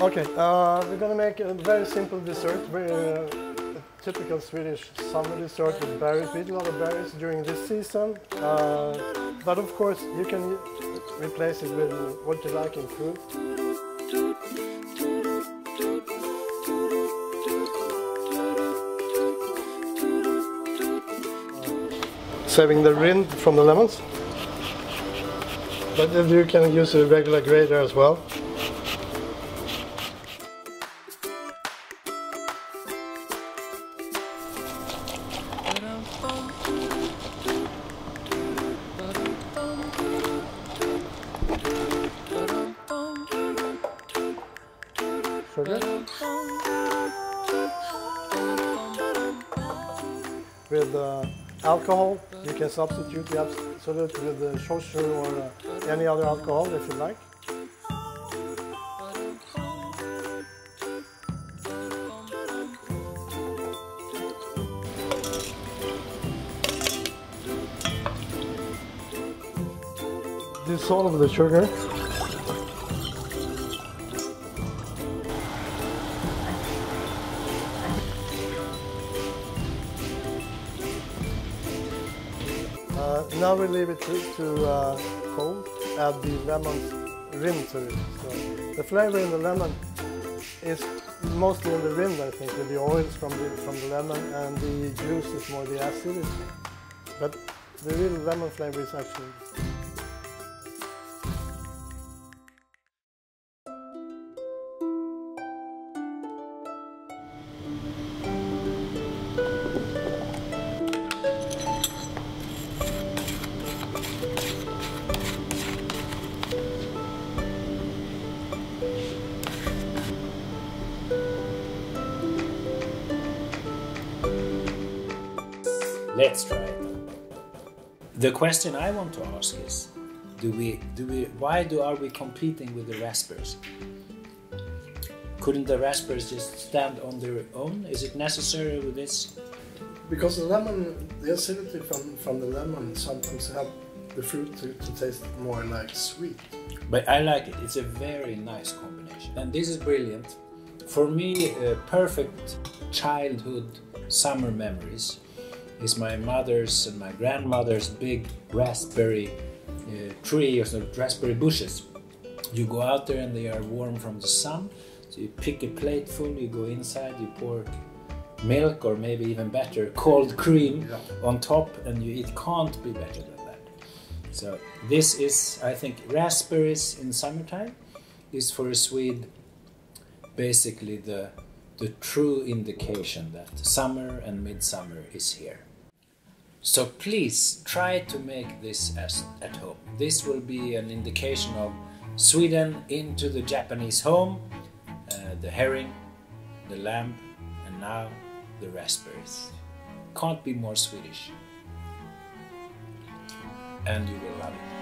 Okay, we're gonna make a very simple dessert, very typical Swedish summer dessert with berries. We eat a lot of berries during this season, but of course you can replace it with what you like in fruit. Saving the rind from the lemons, but you can use a regular grater as well. Sugar. With alcohol, you can substitute the absolute with the shochu or any other alcohol if you like. Dissolve the sugar. Now we leave it to cold. Add the lemon rind to it. So the flavor in the lemon is mostly in the rind, I think, with the oils from the lemon, and the juice is more the acidity. But the real lemon flavor is actually. Let's try it. The question I want to ask is, why are we competing with the raspberries? Couldn't the raspberries just stand on their own? Is it necessary with this? Because the lemon, the acidity from the lemon sometimes help the fruit to taste more like sweet. But I like it. It's a very nice combination. And this is brilliant. For me, perfect childhood summer memories is my mother's and my grandmother's big raspberry tree, or sort of raspberry bushes. You go out there and they are warm from the sun, so you pick a plateful, you go inside, you pour milk, or maybe even better, cold cream on top, and you eat. Can't be better than that. So this is, I think, raspberries in summertime is for a Swede basically the true indication that summer and midsummer is here. So please try to make this at home. This will be an indication of Sweden into the Japanese home, the herring, the lamb, and now the raspberries. Can't be more Swedish. And you will love it.